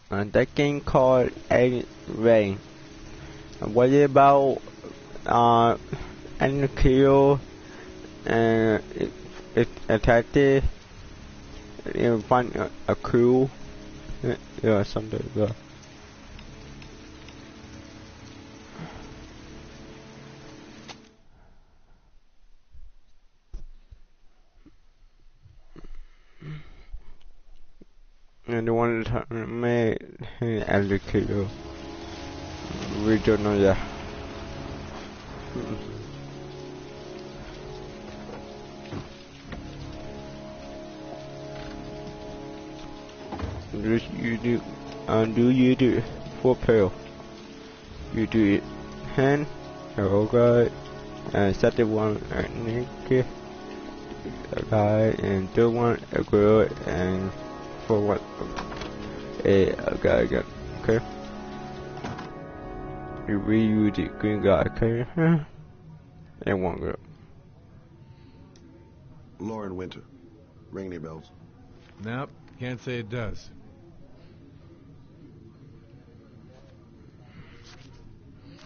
that game called A Ray. What about and kill and it attacked it and find a crew? Yeah, something like that. And the one that made as a kill. We don't know yet. You do, do you do 4 pill? You do it hand, okay, and second one naked, a guy, and third one a girl, and for what a guy again, okay? You reuse the green guy, okay? And one girl. Lauren Winter. Ring any bells? Nope, can't say it does.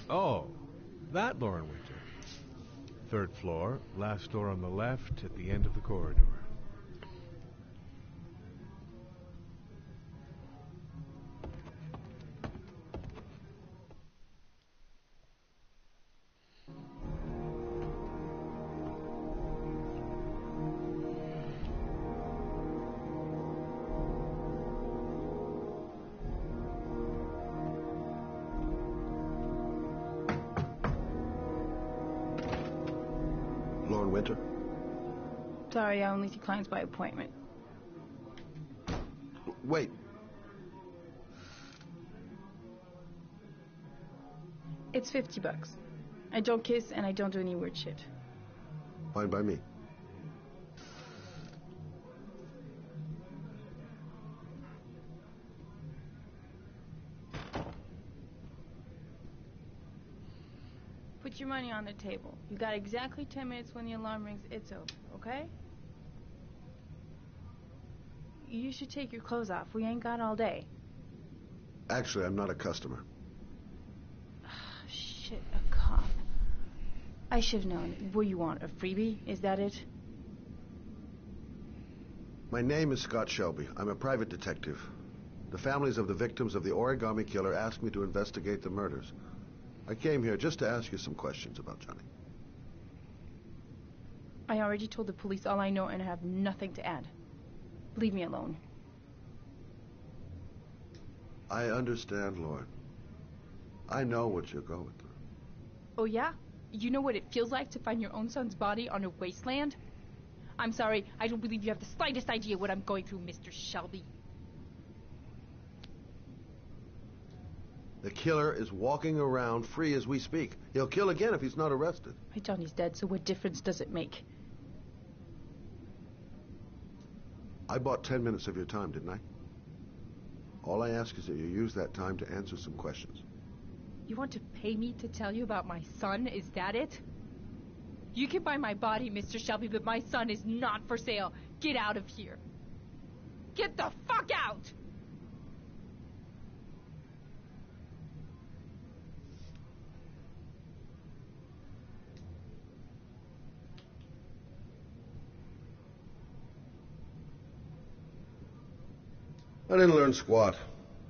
Oh, that Lauren Winter. 3rd floor, last door on the left at the end of the corridor. Lauren Winter? Sorry, I only see clients by appointment. Wait. It's $50. I don't kiss and I don't do any weird shit. Fine by me. Put your money on the table. You got exactly 10 minutes when the alarm rings. It's over, okay? You should take your clothes off. We ain't got all day. Actually, I'm not a customer. Shit, a cop. I should have known. What do you want, a freebie? Is that it? My name is Scott Shelby. I'm a private detective. The families of the victims of the origami killer asked me to investigate the murders. I came here just to ask you some questions about Johnny. I already told the police all I know and I have nothing to add. Leave me alone. I understand, Lauren. I know what you're going through. Oh, yeah? You know what it feels like to find your own son's body on a wasteland? I'm sorry, I don't believe you have the slightest idea what I'm going through, Mr. Shelby. The killer is walking around free as we speak. He'll kill again if he's not arrested. My Johnny's dead, so what difference does it make? I bought 10 minutes of your time, didn't I? All I ask is that you use that time to answer some questions. You want to pay me to tell you about my son? Is that it? You can buy my body, Mr. Shelby, but my son is not for sale. Get out of here. Get the fuck out! I didn't learn squat.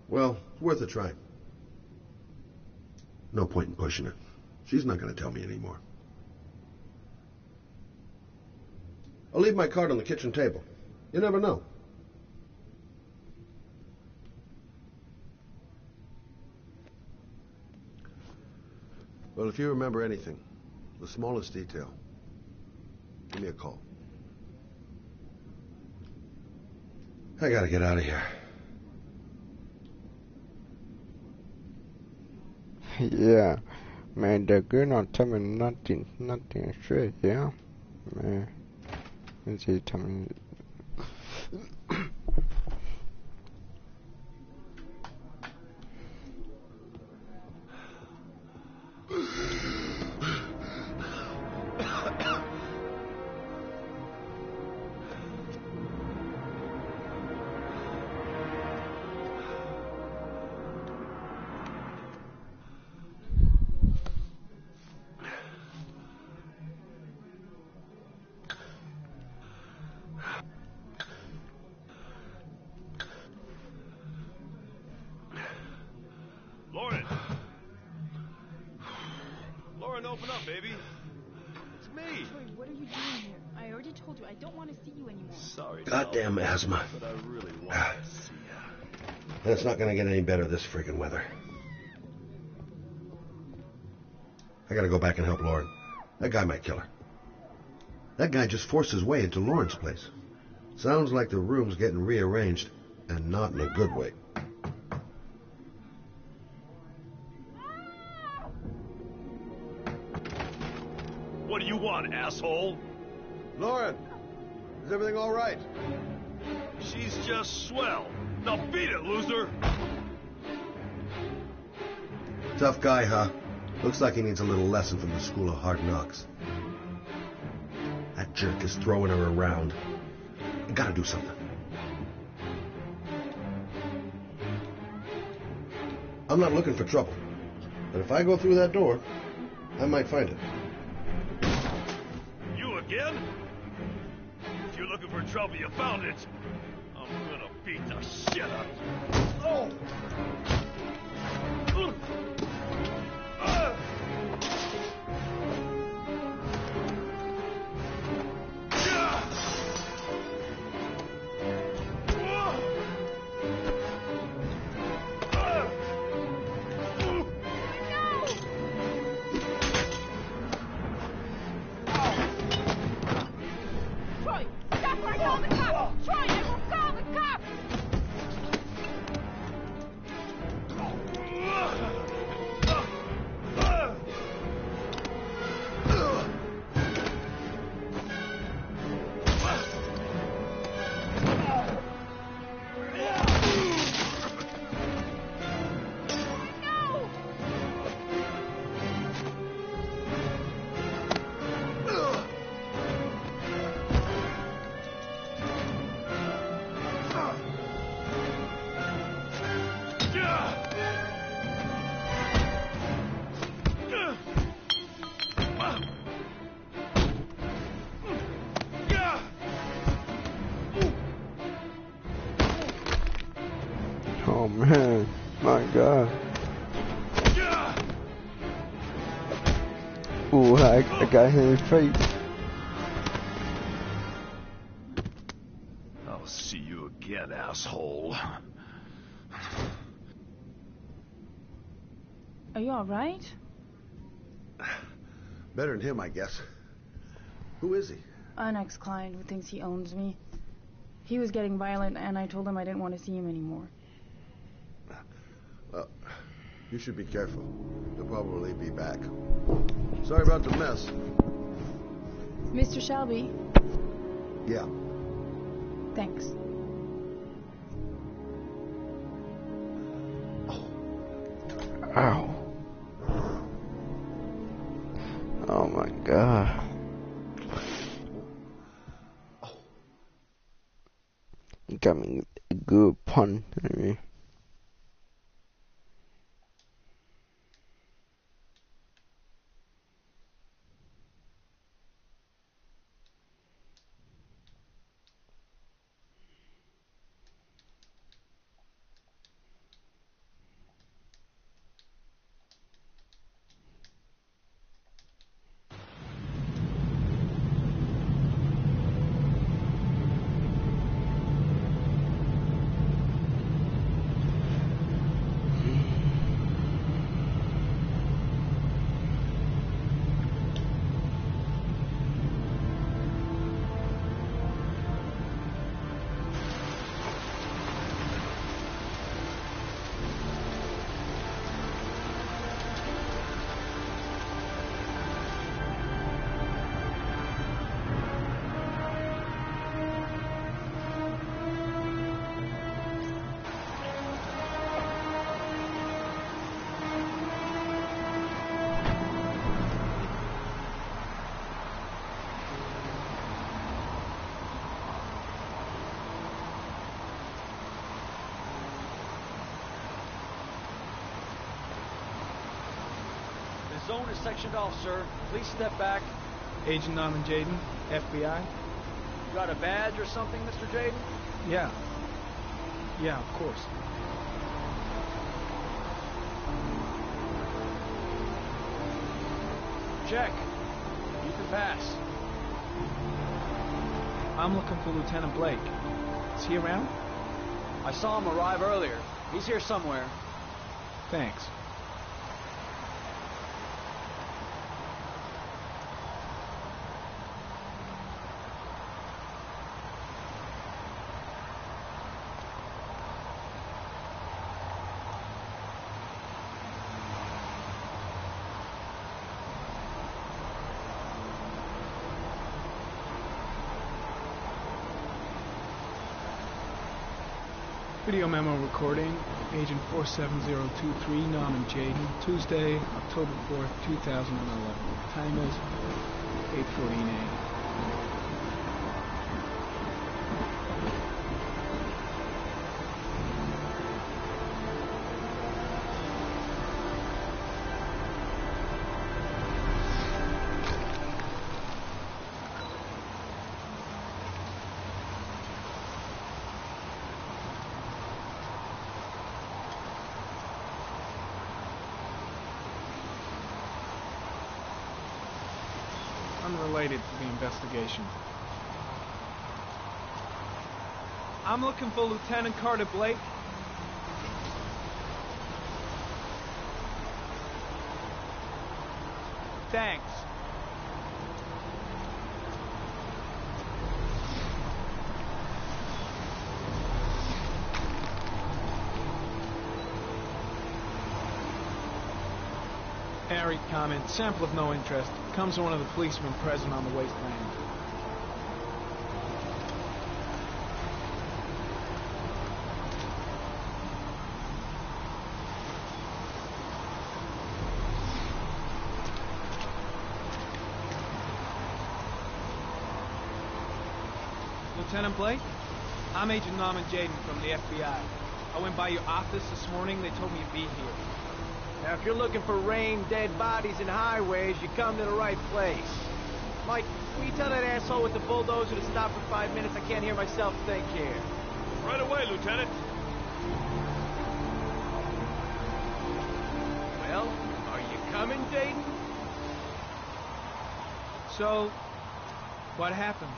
Well, it's worth a try. No point in pushing it. She's not going to tell me anymore. I'll leave my card on the kitchen table. You never know. Well, if you remember anything, the smallest detail, give me a call. I gotta get out of here. Yeah, man, the girl not tell me nothing straight, yeah? Man, and she tell me. open up, baby. It's me. Troy, what are you doing here? I already told you I don't want to see you anymore. Sorry. Goddamn Shelby, asthma. But I really wanted to see you. And it's not gonna get any better this friggin' weather. I gotta go back and help Lauren. That guy might kill her. That guy just forced his way into Lauren's place. Sounds like the room's getting rearranged, and not in a good way. What do you want, asshole? Lauren! Is everything all right? She's just swell. Now beat it, loser. Tough guy, huh? Looks like he needs a little lesson from the School of Hard Knocks. That jerk is throwing her around. I gotta do something. I'm not looking for trouble. But if I go through that door, I might find it. You again? If you're looking for trouble, you found it. I'm gonna beat the shit out of you. Oh! Troy, stop or I call the cops! Troy, I will call the cops! Oh man, my god. Ooh, I got him in the face. I'll see you again, asshole. Are you alright? Better than him, I guess. Who is he? An ex-client who thinks he owns me. He was getting violent, and I told him I didn't want to see him anymore. Well, you should be careful. He'll probably be back. Sorry about the mess. Mr. Shelby, Yeah. thanks. Ow. Oh my god. You got me a good pun. I mean. The zone is sectioned off, sir. Please step back. Agent Norman Jaden, FBI. You got a badge or something, Mr. Jaden? Yeah. Yeah, of course. Check. You can pass. I'm looking for Lieutenant Blake. Is he around? I saw him arrive earlier. He's here somewhere. Thanks. Video memo recording, Agent 47023, Norman Jaden, Tuesday, October 4th, 2011. Time is 8:14 a.m. Unrelated to the investigation. I'm looking for Lieutenant Carter Blake. Thanks. Harry comment, sample of no interest. Comes from one of the policemen present on the wasteland. Lieutenant Blake? I'm Agent Norman Jaden from the FBI. I went by your office this morning. They told me you'd be here. Now, if you're looking for rain, dead bodies, and highways, you come to the right place. Mike, will you tell that asshole with the bulldozer to stop for 5 minutes? I can't hear myself think here. Right away, Lieutenant. Well, are you coming, Jaden? So, what happened?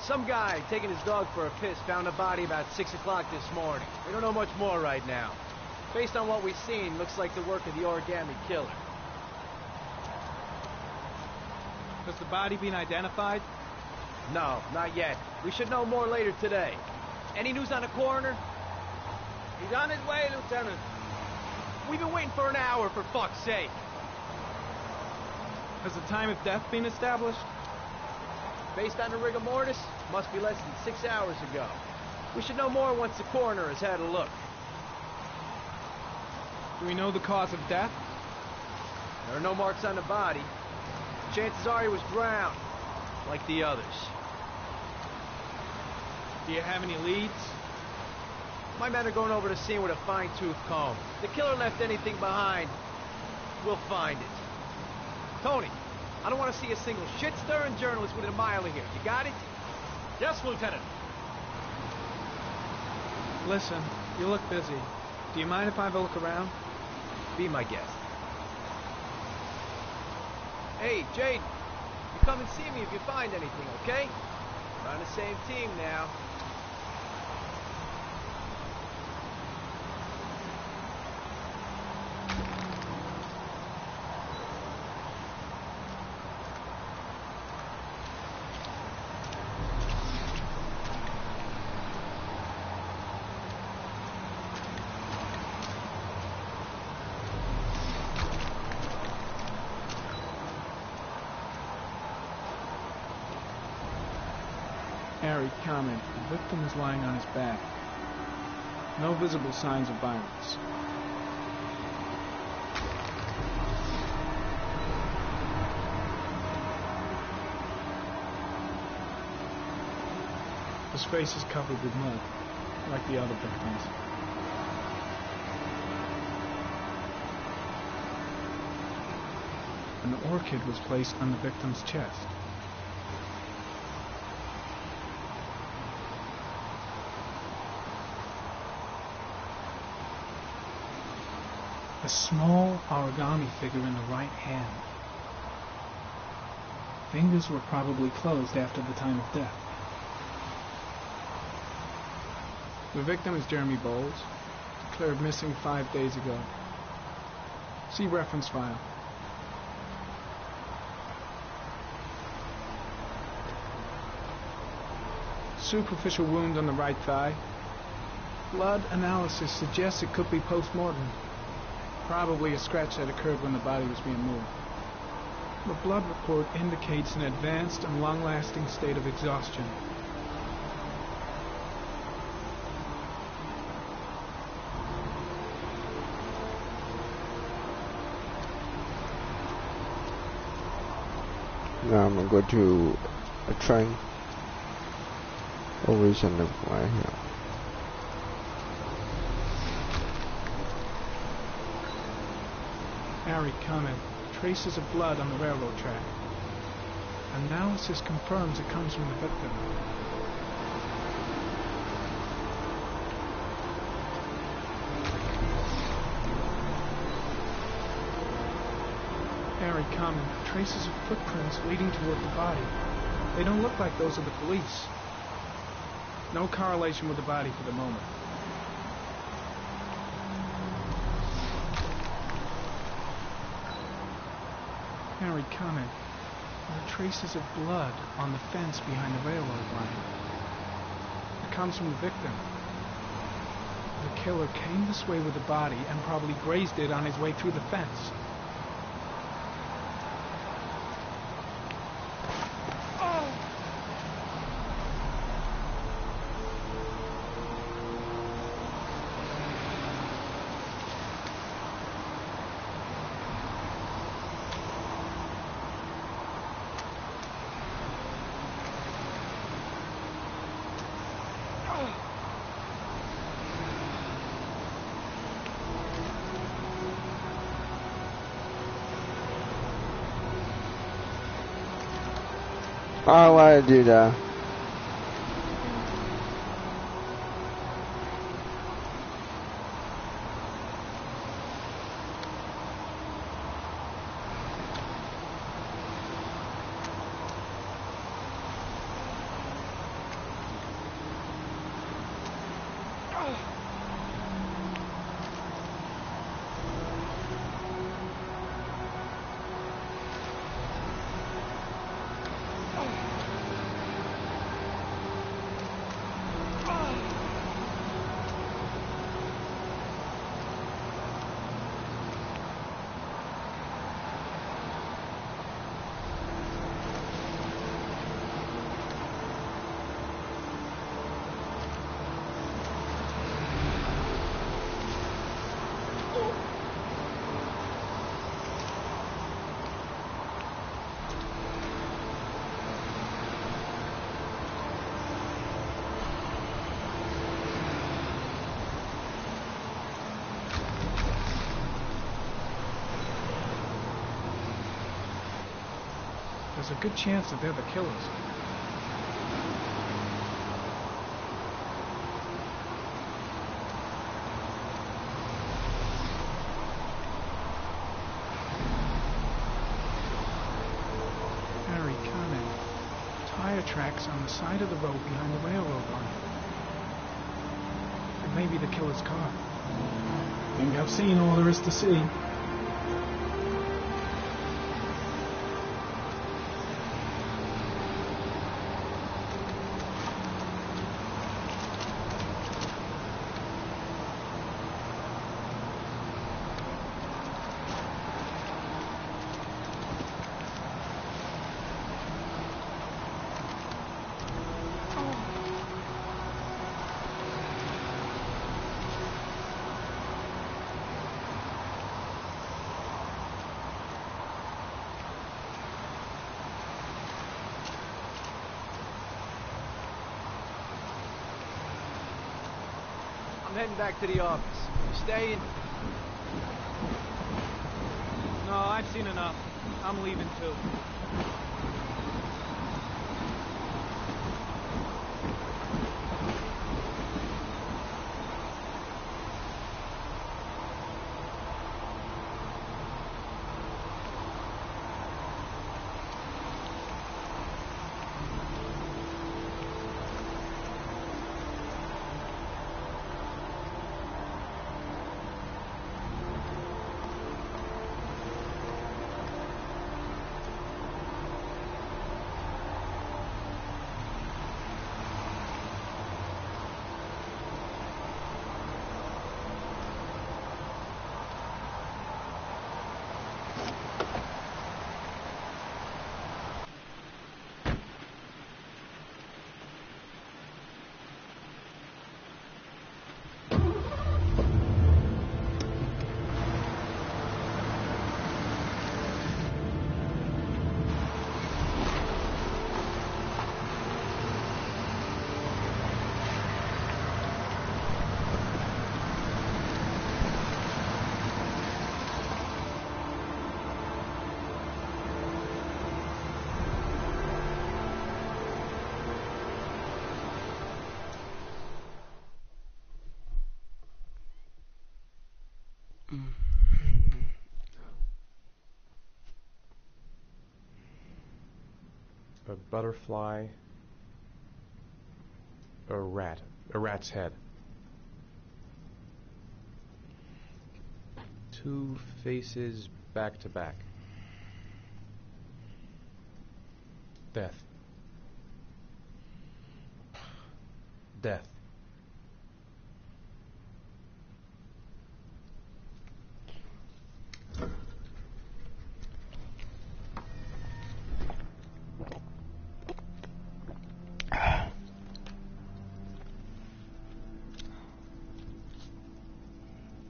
Some guy taking his dog for a piss found a body about 6 o'clock this morning. We don't know much more right now. Based on what we've seen, looks like the work of the origami killer. Has the body been identified? No, not yet. We should know more later today. Any news on the coroner? He's on his way, Lieutenant. We've been waiting for an hour, for fuck's sake. Has the time of death been established? Based on the rigor mortis, must be less than 6 hours ago. We should know more once the coroner has had a look. Do we know the cause of death? There are no marks on the body. Chances are he was drowned, like the others. Do you have any leads? My men are going over the scene with a fine-tooth comb. If the killer left anything behind, we'll find it. Tony, I don't want to see a single shit-stirring journalist within a mile of here. You got it? Yes, Lieutenant. Listen, you look busy. Do you mind if I have a look around? Be my guest. Hey, Jade, you come and see me if you find anything, okay? We're on the same team now. Harry comment, the victim is lying on his back. No visible signs of violence. His face is covered with mud, like the other victims. An orchid was placed on the victim's chest. A small origami figure in the right hand. fingers were probably closed after the time of death. The victim is Jeremy Bowles, declared missing 5 days ago. See reference file. Superficial wound on the right thigh. Blood analysis suggests it could be post-mortem. Probably a scratch that occurred when the body was being moved. The blood report indicates an advanced and long-lasting state of exhaustion. Now I'm gonna go to a train. Always on the way here. Harry comment. Traces of blood on the railroad track. Analysis confirms it comes from the victim. Harry comment. Traces of footprints leading toward the body. They don't look like those of the police. No correlation with the body for the moment. Harry comment. There are traces of blood on the fence behind the railroad line. It comes from the victim. The killer came this way with the body and probably grazed it on his way through the fence. I want to do that. There's a good chance that they're the killers. Harry comment. Tire tracks on the side of the road behind the railroad line. It may be the killer's car. Think I've seen all there is to see. I'm heading back to the office. You staying? No, I've seen enough. I'm leaving too. a butterfly, a rat, a rat's head. 2 faces back to back. Death. Death.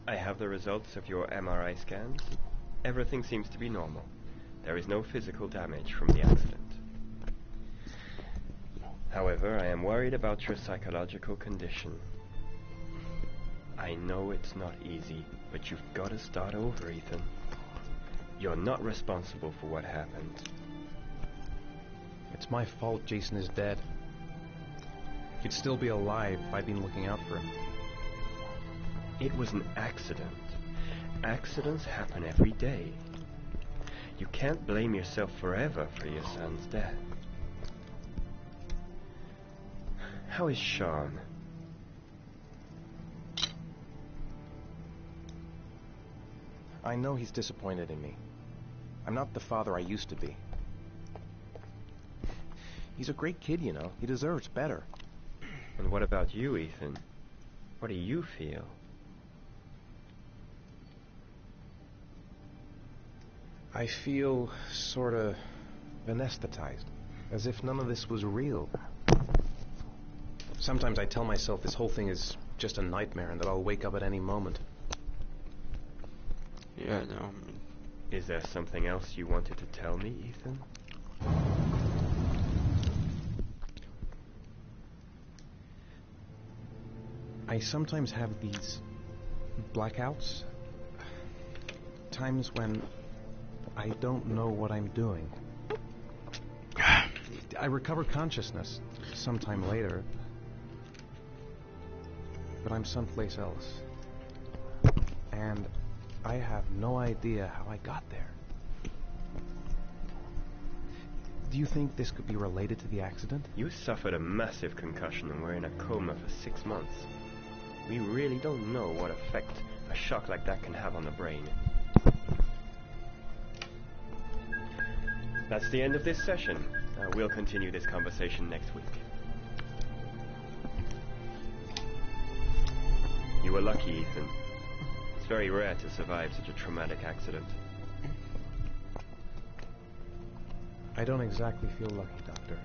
I have the results of your MRI scans. Everything seems to be normal. There is no physical damage from the accident. However, I am worried about your psychological condition. I know it's not easy, but you've got to start over, Ethan. You're not responsible for what happened. It's my fault Jason is dead. He'd still be alive if I'd been looking out for him. It was an accident. Accidents happen every day. You can't blame yourself forever for your son's death. How is Sean? I know he's disappointed in me. I'm not the father I used to be. He's a great kid, you know. He deserves better. And what about you, Ethan? What do you feel? I feel sort of anesthetized, as if none of this was real. Sometimes I tell myself this whole thing is just a nightmare and that I'll wake up at any moment. Yeah, no. Is there something else you wanted to tell me, Ethan? I sometimes have these blackouts. Times when I don't know what I'm doing. I recover consciousness sometime later, but I'm someplace else. And I have no idea how I got there. Do you think this could be related to the accident? You suffered a massive concussion and were in a coma for 6 months. We really don't know what effect a shock like that can have on the brain. That's the end of this session. We'll continue this conversation next week. You were lucky, Ethan. It's very rare to survive such a traumatic accident. I don't exactly feel lucky, Doctor.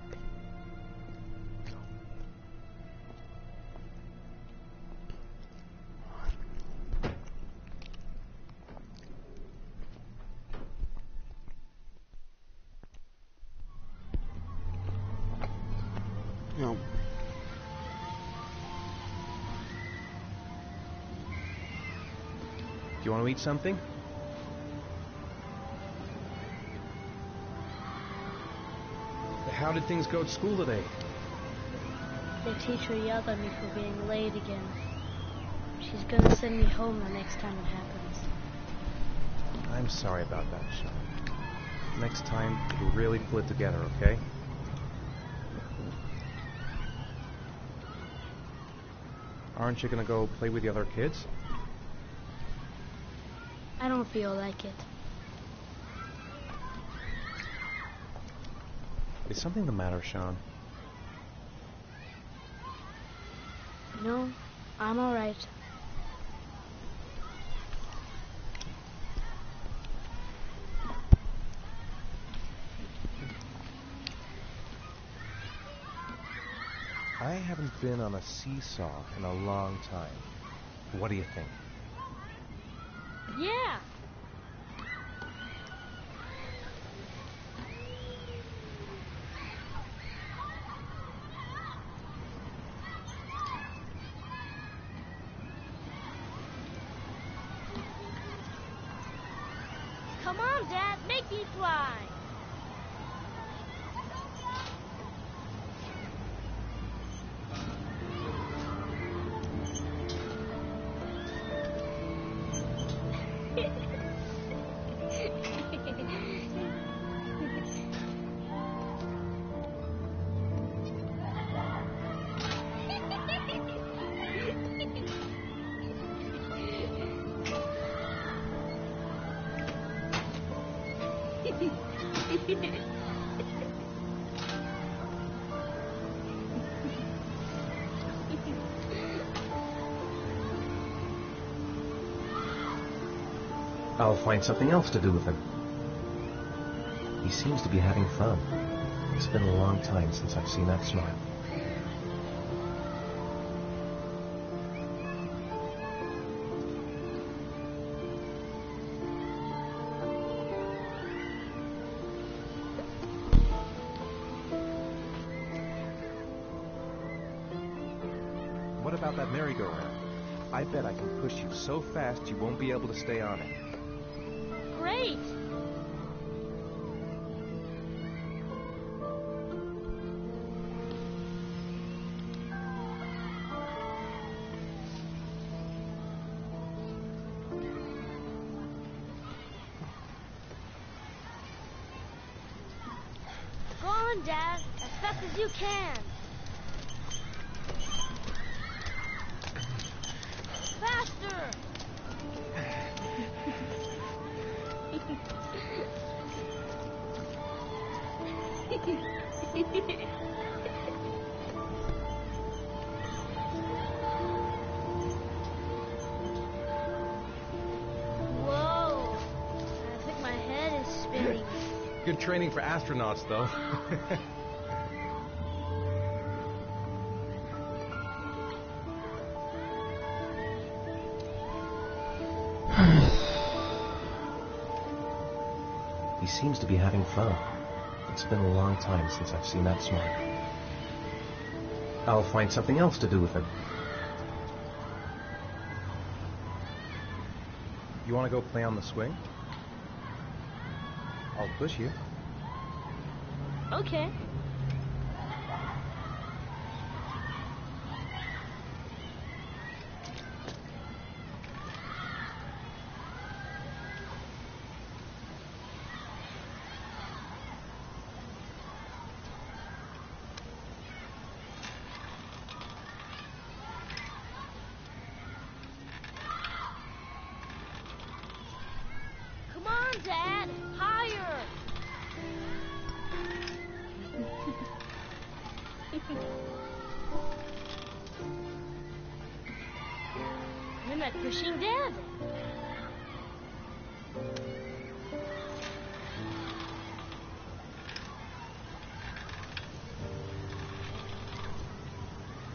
No. Do you want to eat something? How did things go at school today? The teacher yelled at me for being late again. She's gonna send me home the next time it happens. I'm sorry about that, Sean. Next time, we'll really pull it together, okay? Aren't you gonna go play with the other kids? I don't feel like it. Is something the matter, Sean? No, I'm alright. I haven't been on a seesaw in a long time. What do you think? Yeah! Come on, Dad, make me fly! I'll find something else to do with him. He seems to be having fun. It's been a long time since I've seen that smile. What about that merry-go-round? I bet I can push you so fast you won't be able to stay on it. Great! Go on, Dad, as fast as you can. Faster! Whoa! I think my head is spinning. Good training for astronauts, though. He seems to be having fun. It's been a long time since I've seen that smile. I'll find something else to do with him. You want to go play on the swing? I'll push you. Okay. Come on, Dad! Higher! You're not pushing Dad.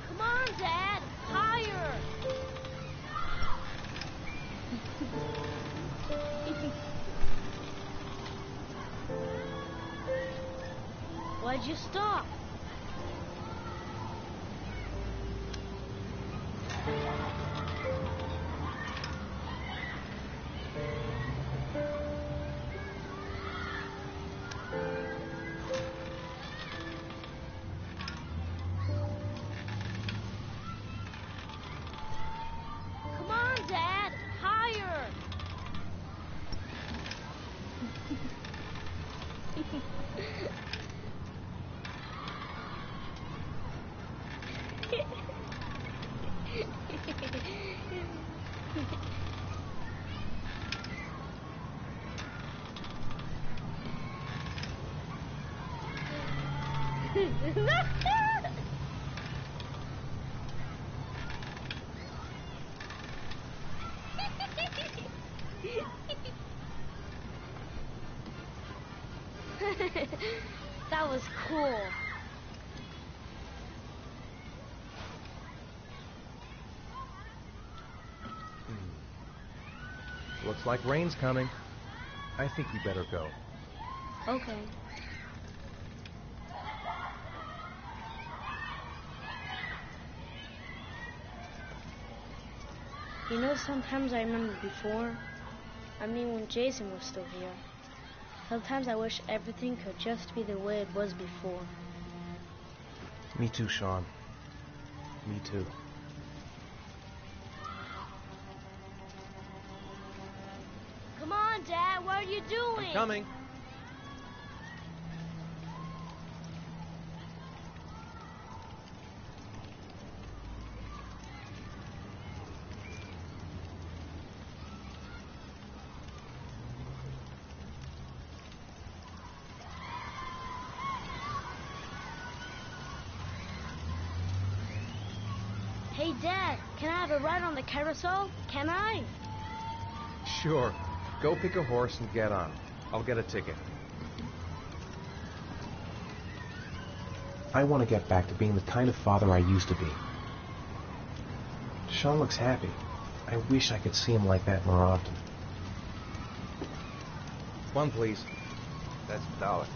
Come on, Dad! Higher! Why'd you stop? Come on, Dad! Higher! That was cool. Looks like rain's coming. I think we better go. Okay. You know, sometimes I remember before. I mean, when Jason was still here. Sometimes I wish everything could just be the way it was before. Me too, Sean. Me too. Come on, Dad, what are you doing? I'm coming. Hey, Dad, can I have a ride on the carousel? Can I? Sure. Go pick a horse and get on. I'll get a ticket. I want to get back to being the kind of father I used to be. Sean looks happy. I wish I could see him like that more often. One, please. That's $1.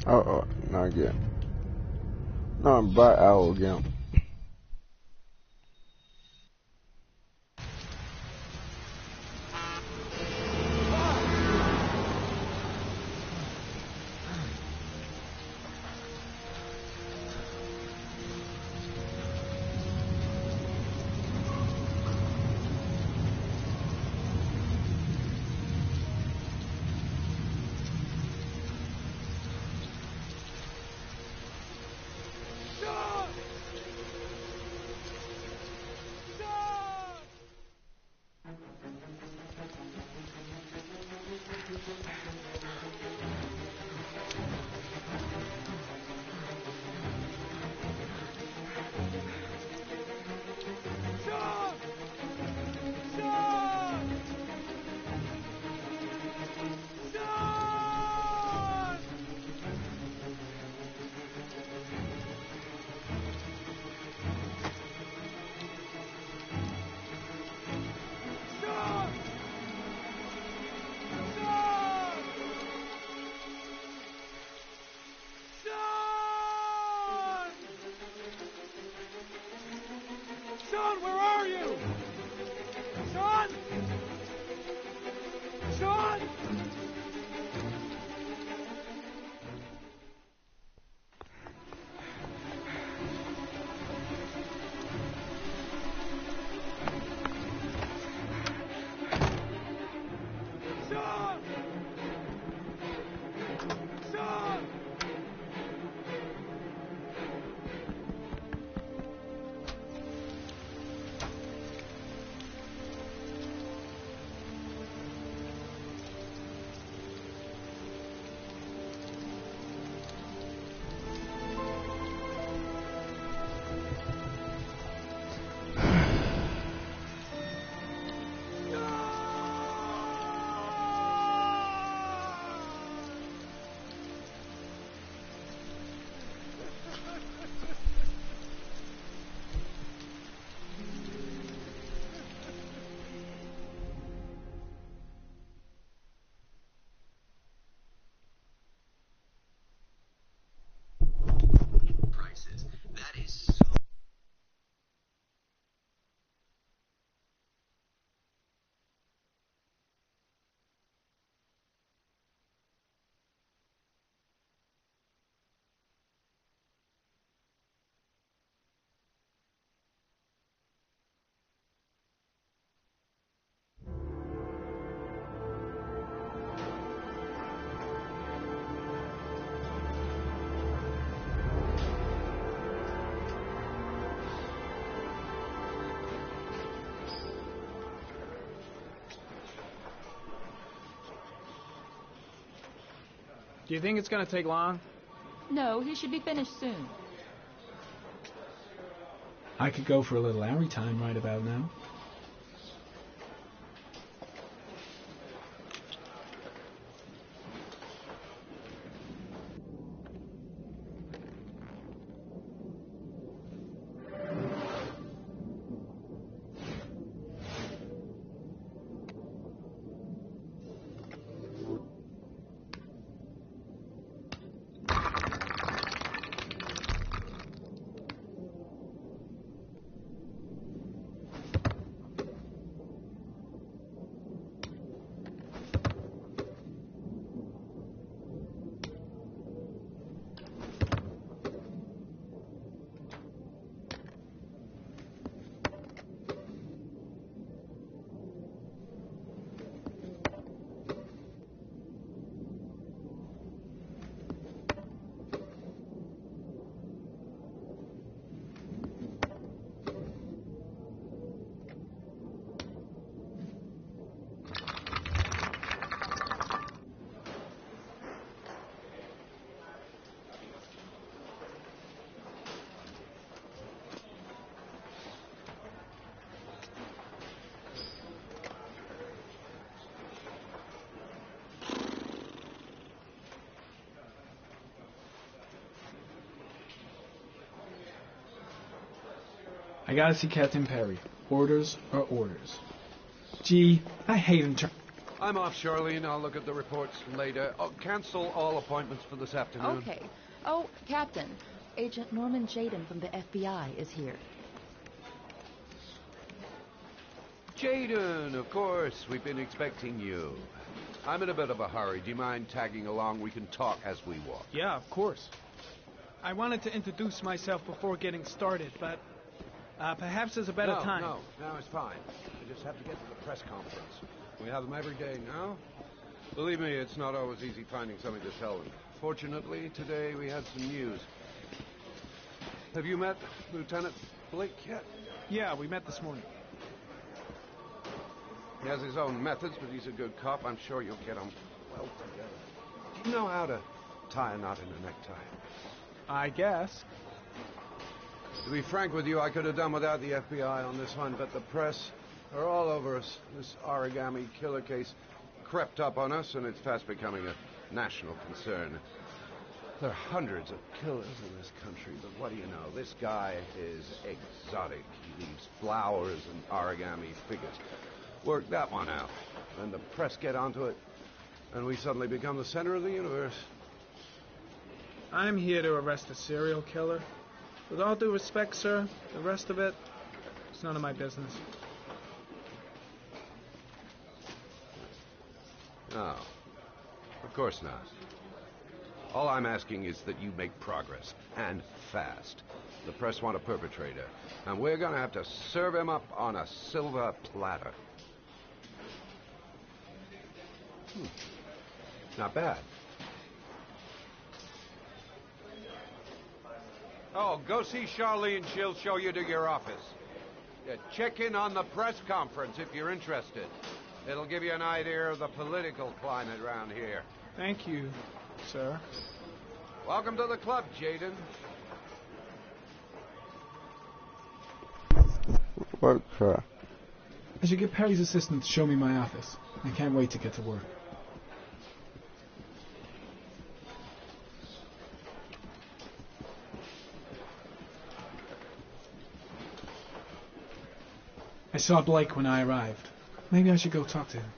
Uh-oh, not again. No, I'm bright owl again. Sean, where are you? Sean! Sean! Sean! Sean! Do you think it's going to take long? No, he should be finished soon. I could go for a little Larry time right about now. I gotta see Captain Perry. Orders are orders. Gee, I hate him. I'm off, Charlene. I'll look at the reports later. Oh, cancel all appointments for this afternoon. Okay. Oh, Captain. Agent Norman Jaden from the FBI is here. Jaden, of course. We've been expecting you. I'm in a bit of a hurry. Do you mind tagging along? We can talk as we walk. Yeah, of course. I wanted to introduce myself before getting started, but perhaps there's a better time. No, it's fine. I just have to get to the press conference. We have them every day now. Believe me, it's not always easy finding something to tell them. Fortunately, today we had some news. Have you met Lieutenant Blake yet? Yeah, we met this morning. He has his own methods, but he's a good cop. I'm sure you'll get on well together. Do you know how to tie a knot in a necktie? I guess. To be frank with you, I could have done without the FBI on this one, but the press are all over us. This origami killer case crept up on us, and it's fast becoming a national concern. There are hundreds of killers in this country, but what do you know? This guy is exotic. He leaves flowers and origami figures. Work that one out. Then the press get onto it, and we suddenly become the center of the universe. I'm here to arrest a serial killer. With all due respect, sir, the rest of it, it's none of my business. No, of course not. All I'm asking is that you make progress, and fast. The press want a perpetrator, and we're gonna have to serve him up on a silver platter. Not bad. Oh, go see Charlene. She'll show you to your office. Yeah, check in on the press conference if you're interested. It'll give you an idea of the political climate around here. Thank you, sir. Welcome to the club, Jaden. Work, sir. I should get Perry's assistant to show me my office. I can't wait to get to work. I saw Blake when I arrived. Maybe I should go talk to him.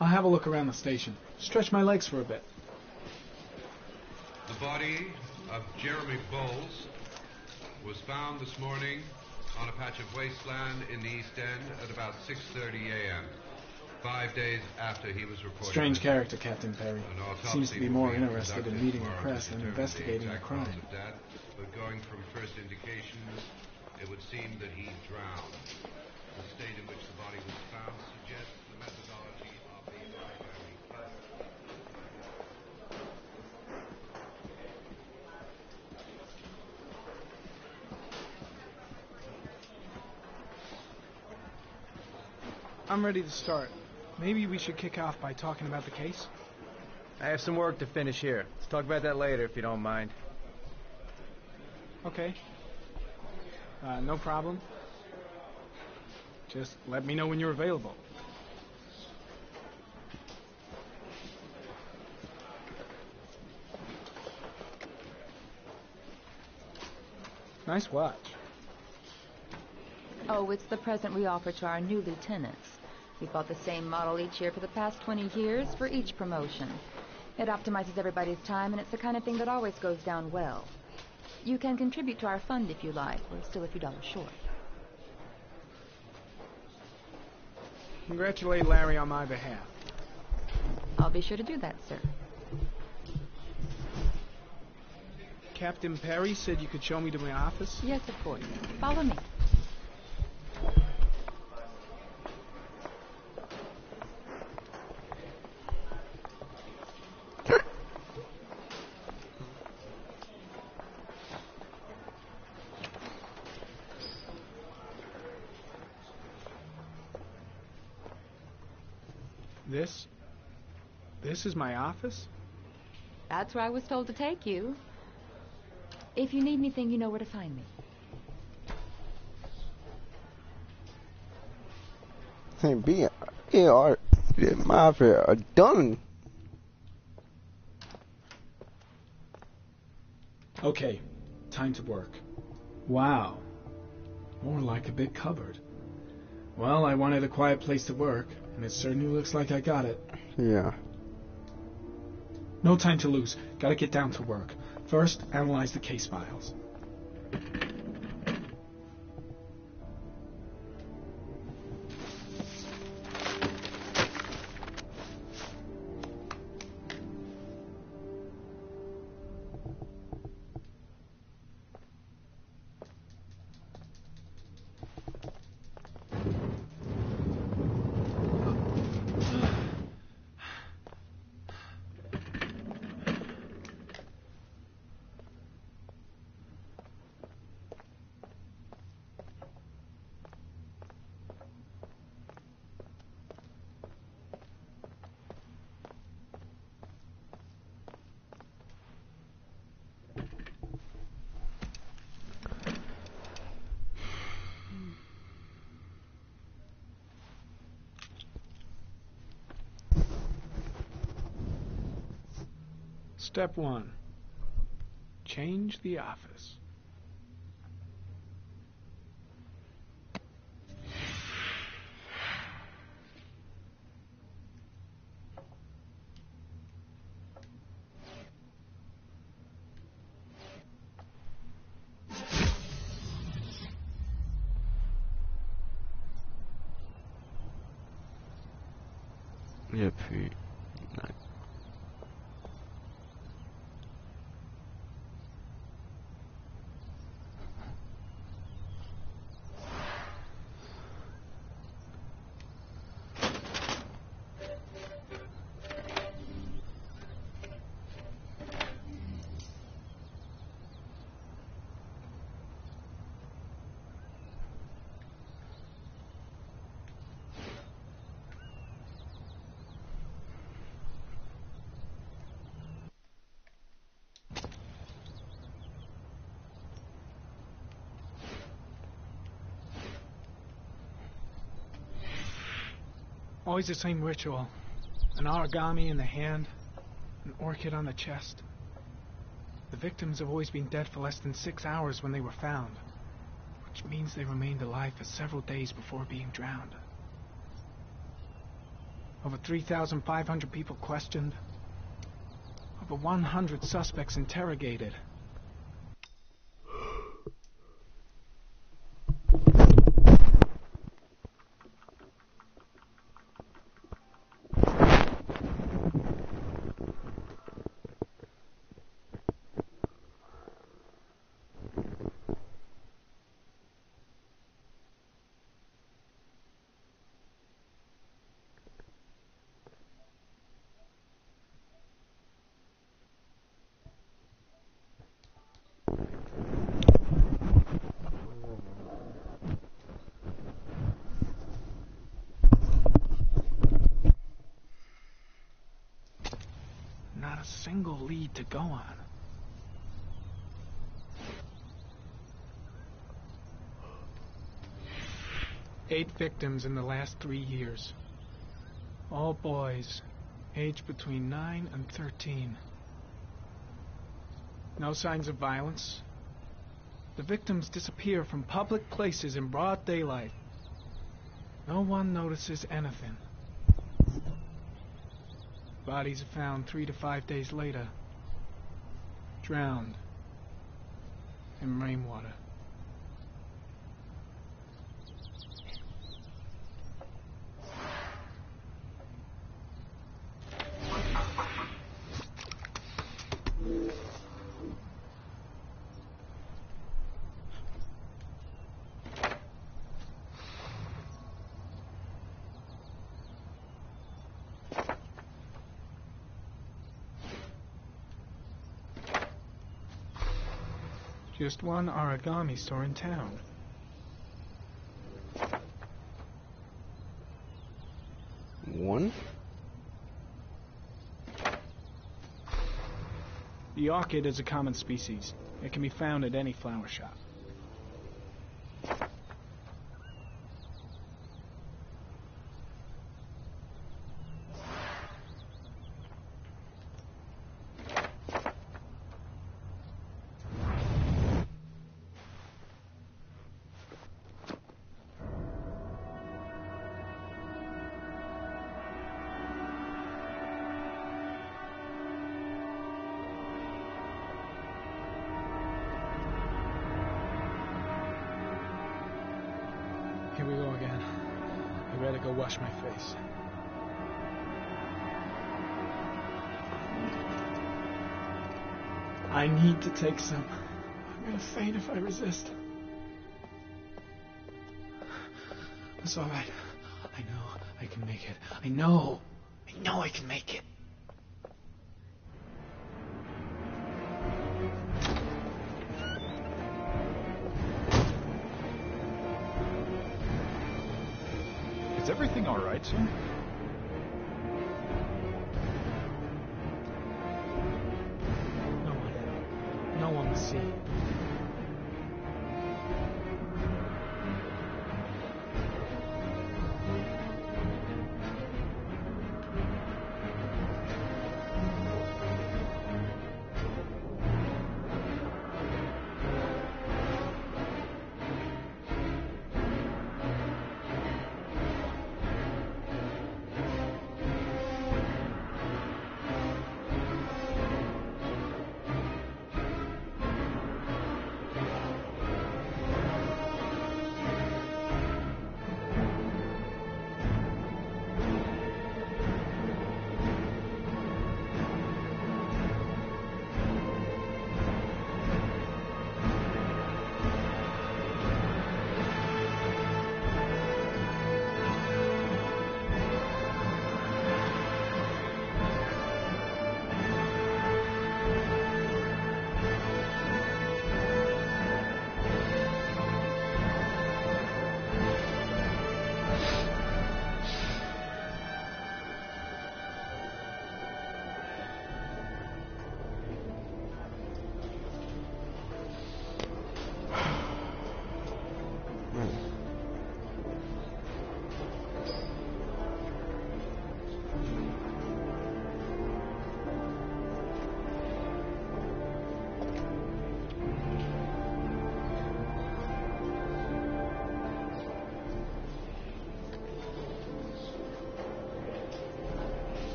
I'll have a look around the station. Stretch my legs for a bit. The body of Jeremy Bowles was found this morning on a patch of wasteland in the East End at about 6:30 a.m., 5 days after he was reported. Strange character, Captain Perry. Seems to be more interested in meeting the press than investigating a crime. Death, but going from first indications, it would seem that he drowned. The state in which the body was found suggests the methodology of the origami killer. I'm ready to start. Maybe we should kick off by talking about the case? I have some work to finish here. Let's talk about that later if you don't mind. Okay. No problem. Just let me know when you're available. Nice watch. Oh, it's the present we offer to our new lieutenants. We've bought the same model each year for the past 20 years for each promotion. It optimizes everybody's time, and it's the kind of thing that always goes down well. You can contribute to our fund if you like. We're still a few dollars short. Congratulate Larry on my behalf. I'll be sure to do that, sir. Captain Perry said you could show me to my office? Yes, of course. Follow me. This is my office? That's where I was told to take you. If you need anything, you know where to find me. Hey, B.A.R. Mafia are done. Okay, time to work. Wow, More like a big cupboard. Well, I wanted a quiet place to work, and it certainly looks like I got it. Yeah. No time to lose. Gotta get down to work. First, analyze the case files. Step 1. Change the office. Et puis... Always the same ritual. An origami in the hand, an orchid on the chest. The victims have always been dead for less than 6 hours when they were found, which means they remained alive for several days before being drowned. Over 3,500 people questioned. Over 100 suspects interrogated. Not a single lead to go on. Eight victims in the last 3 years. All boys, aged between 9 and 13. No signs of violence. The victims disappear from public places in broad daylight. No one notices anything. Bodies are found 3 to 5 days later, drowned in rainwater. Just one origami store in town. One? The orchid is a common species. It can be found at any flower shop. we go again. I better go wash my face. I need to take some. I'm gonna faint if I resist. It's all right. I know I can make it. I know I can make it. Is everything all right, sir? No one will see.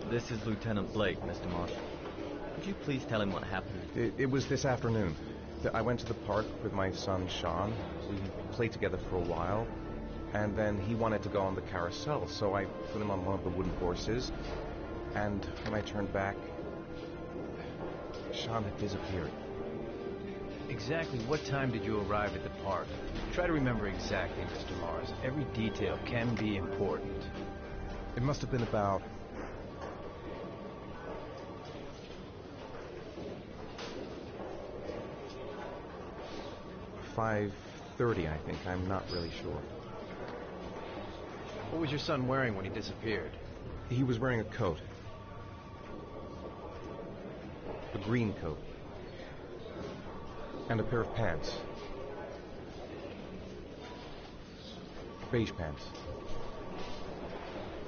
This is Lieutenant Blake, Mr. Marsh. Could you please tell him what happened? It was this afternoon. I went to the park with my son, Sean. We played together for a while, and then he wanted to go on the carousel, so I put him on one of the wooden horses, and when I turned back, Sean had disappeared. Exactly what time did you arrive at the park? Try to remember exactly, Mr. Mars. Every detail can be important. It must have been about 5:30, I think. I'm not really sure. What was your son wearing when he disappeared? He was wearing a coat. A green coat. And a pair of pants. Beige pants.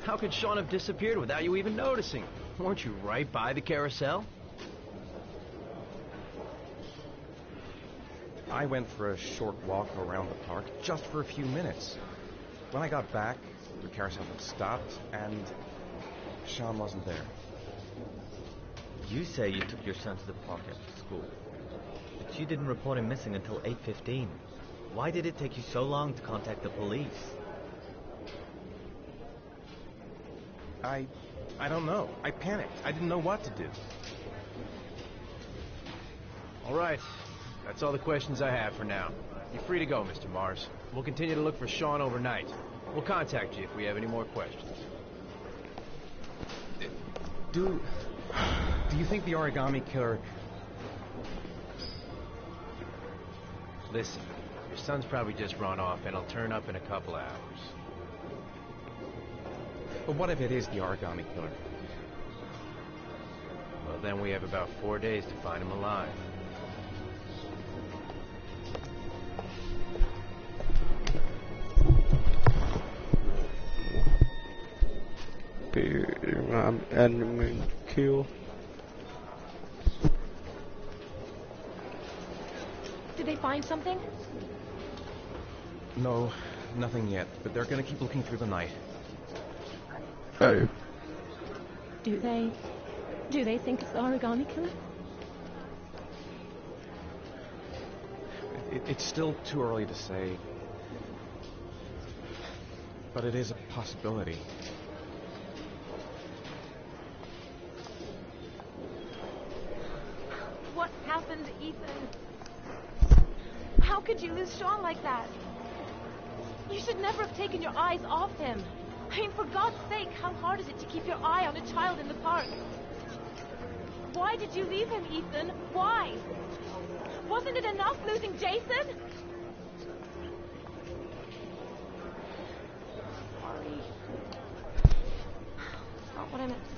How could Sean have disappeared without you even noticing? Weren't you right by the carousel? I went for a short walk around the park, just for a few minutes. When I got back, the carousel had stopped, and Sean wasn't there. You say you took your son to the park after school, but you didn't report him missing until 8:15. Why did it take you so long to contact the police? I don't know. I panicked. I didn't know what to do. All right. That's all the questions I have for now. You're free to go, Mr. Mars. We'll continue to look for Sean overnight. We'll contact you if we have any more questions. Do you think the origami killer... Listen, your son's probably just run off and he'll turn up in a couple hours. But what if it is the origami killer? Well, then we have about 4 days to find him alive. Enemy kill. Did they find something? No, nothing yet, but they're gonna keep looking through the night. Oh. Do they think it's the origami killer? It's still too early to say. But it is a possibility. What happened, Ethan? How could you lose Sean like that? You should never have taken your eyes off him. I mean, for God's sake, how hard is it to keep your eye on a child in the park? Why did you leave him, Ethan? Why? Wasn't it enough losing Jason? Sorry. That's not what I meant to